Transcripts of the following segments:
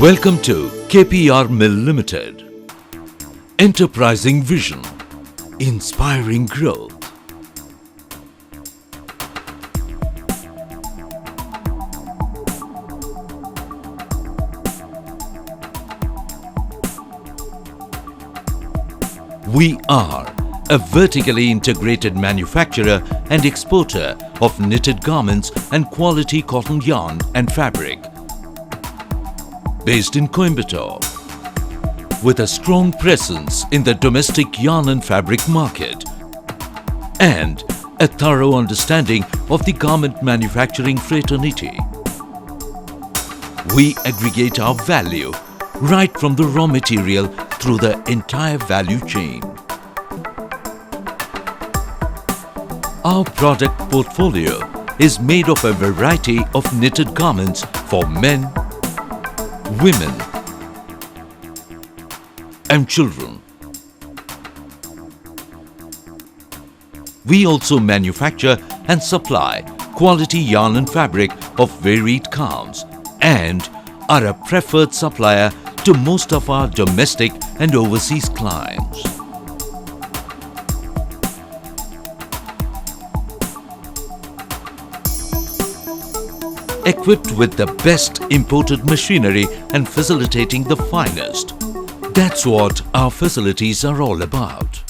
Welcome to KPR Mill Limited. Enterprising vision, inspiring growth. We are a vertically integrated manufacturer and exporter of knitted garments and quality cotton yarn and fabric. Based in Coimbatore, with a strong presence in the domestic yarn and fabric market and a thorough understanding of the garment manufacturing fraternity. We aggregate our value right from the raw material through the entire value chain. Our product portfolio is made of a variety of knitted garments for men, women and children. We also manufacture and supply quality yarn and fabric of varied counts and are a preferred supplier to most of our domestic and overseas clients. Equipped with the best imported machinery and facilitating the finest. That's what our facilities are all about.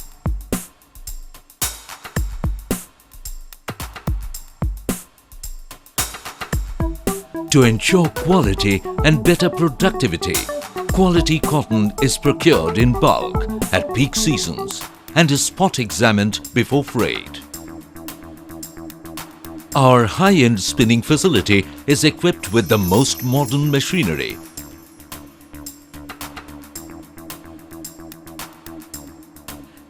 To ensure quality and better productivity, quality cotton is procured in bulk at peak seasons and is spot examined before freight. Our high-end spinning facility is equipped with the most modern machinery.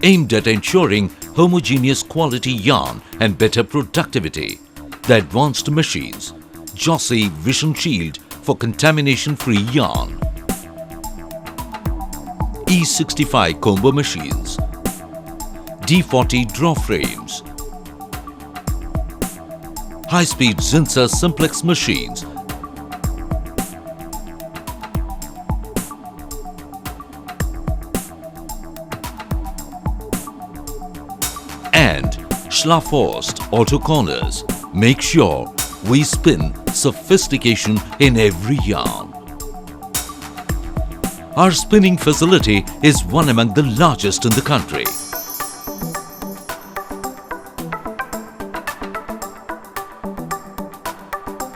Aimed at ensuring homogeneous quality yarn and better productivity, the advanced machines, Jossy Vision Shield for contamination-free yarn, E65 Comber machines, D40 Draw Frames, high-speed Zinsser simplex machines, and Schlafhorst auto corners make sure we spin sophistication in every yarn. Our spinning facility is one among the largest in the country.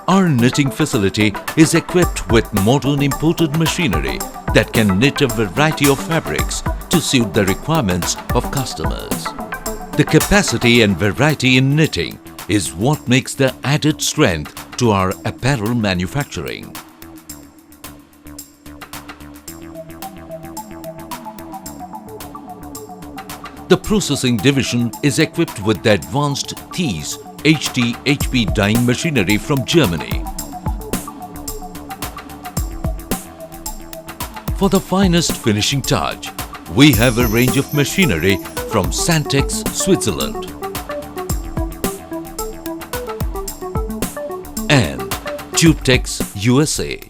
Our knitting facility is equipped with modern imported machinery that can knit a variety of fabrics to suit the requirements of customers. The capacity and variety in knitting is what makes the added strength to our apparel manufacturing. The processing division is equipped with the advanced Thies HT/HP dyeing machinery from Germany. For the finest finishing touch, we have a range of machinery from Santex, Switzerland and Tubetex, USA.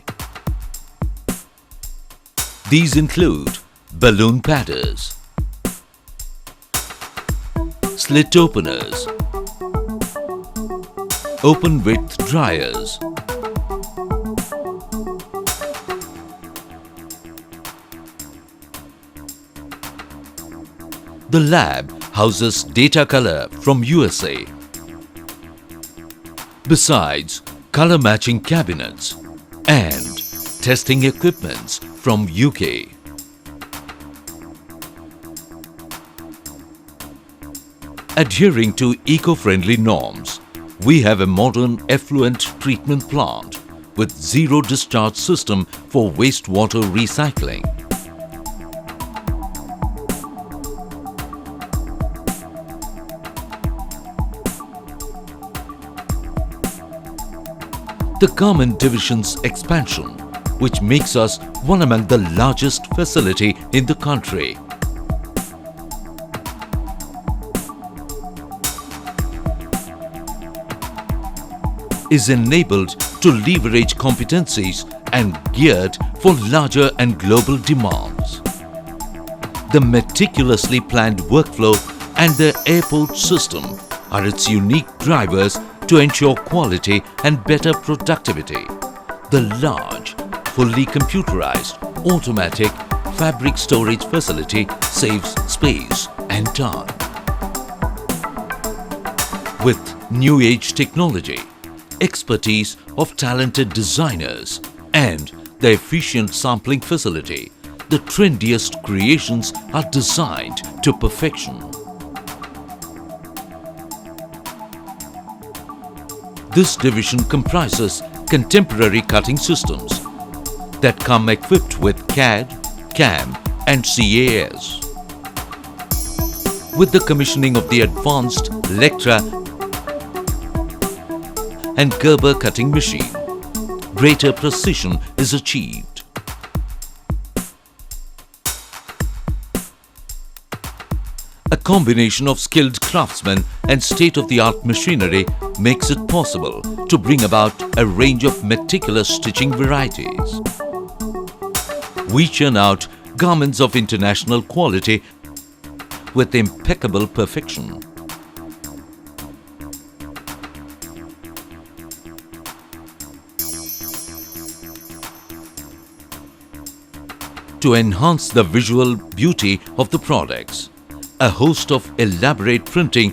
These include balloon padders, slit openers, open width dryers, the lab houses data color from USA. Besides, color matching cabinets and testing equipments from UK. Adhering to eco-friendly norms, we have a modern effluent treatment plant with zero discharge system for wastewater recycling. The garment division's expansion, which makes us one among the largest facility in the country. is enabled to leverage competencies and geared for larger and global demands. The meticulously planned workflow and the airport system are its unique drivers to ensure quality and better productivity. The large, fully computerized, automatic fabric storage facility saves space and time. With new age technology, expertise of talented designers, and the efficient sampling facility, the trendiest creations are designed to perfection. This division comprises contemporary cutting systems that come equipped with CAD, CAM and CAS. With the commissioning of the advanced Lectra and Garber cutting machine, greater precision is achieved. A combination of skilled craftsmen and state-of-the-art machinery makes it possible to bring about a range of meticulous stitching varieties. We churn out garments of international quality with impeccable perfection. To enhance the visual beauty of the products, a host of elaborate printing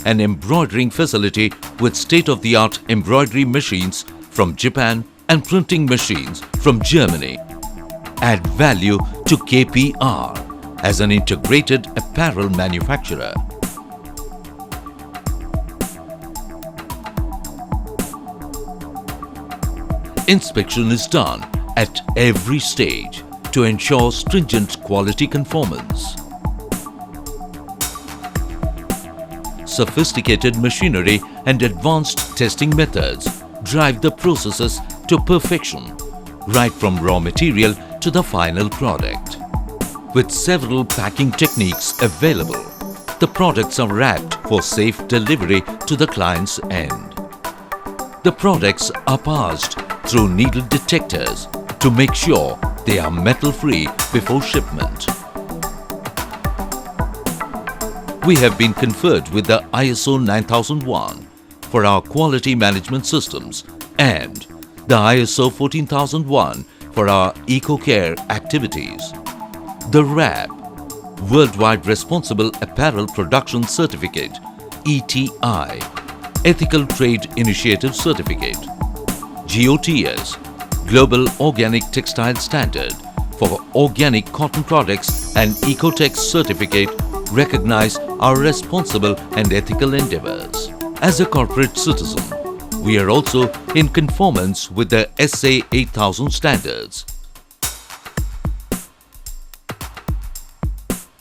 and embroidering facility with state-of-the-art embroidery machines from Japan and printing machines from Germany add value to KPR as an integrated apparel manufacturer. Inspection is done at every stage to ensure stringent quality conformance. Sophisticated machinery and advanced testing methods drive the processes to perfection, right from raw material to the final product. With several packing techniques available, the products are wrapped for safe delivery to the client's end. The products are passed through needle detectors to make sure they are metal-free before shipment. We have been conferred with the ISO 9001 for our quality management systems and the ISO 14001 for our eco-care activities. The RAP, Worldwide Responsible Apparel Production Certificate, ETI, Ethical Trade Initiative Certificate, GOTS, Global Organic Textile Standard for Organic Cotton Products and Ecotex Certificate recognize our responsible and ethical endeavors. As a corporate citizen, we are also in conformance with the SA 8000 standards.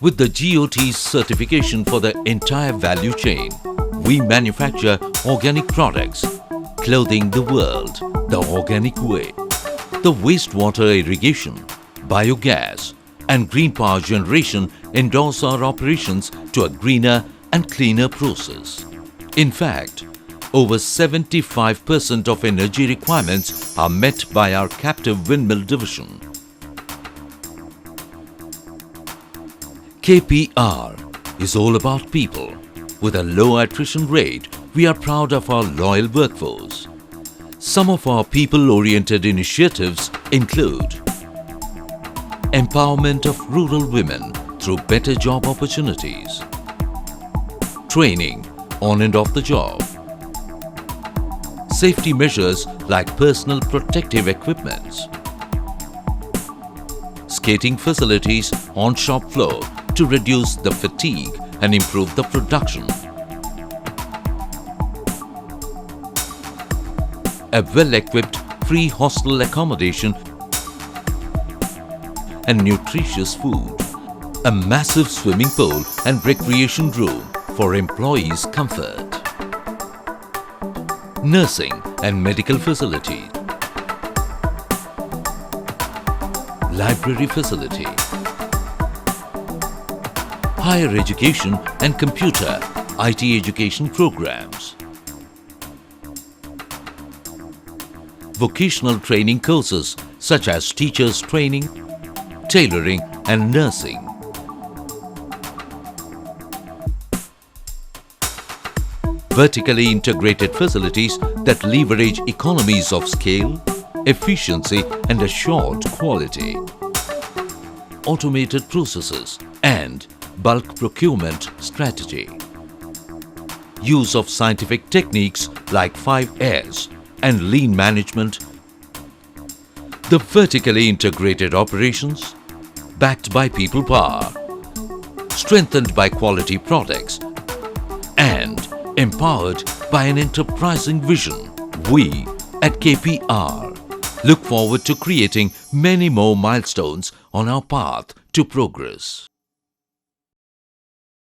With the GOTS certification for the entire value chain, we manufacture organic products, clothing the world the organic way. The wastewater irrigation, biogas, and green power generation endorse our operations to a greener and cleaner process. In fact, over 75% of energy requirements are met by our captive windmill division. KPR is all about people. With a low attrition rate, we are proud of our loyal workforce. Some of our people-oriented initiatives include empowerment of rural women through better job opportunities, training on and off the job, safety measures like personal protective equipments, skating facilities on shop floor to reduce the fatigue and improve the production, a well-equipped free hostel accommodation and nutritious food, a massive swimming pool and recreation room for employees' comfort, nursing and medical facility, library facility, higher education and computer IT education programs, vocational training courses such as teachers training, tailoring and nursing. Vertically integrated facilities that leverage economies of scale, efficiency and assured quality. Automated processes and bulk procurement strategy. Use of scientific techniques like 5S and lean management. The vertically integrated operations, backed by people power, strengthened by quality products, and empowered by an enterprising vision. We at KPR look forward to creating many more milestones on our path to progress.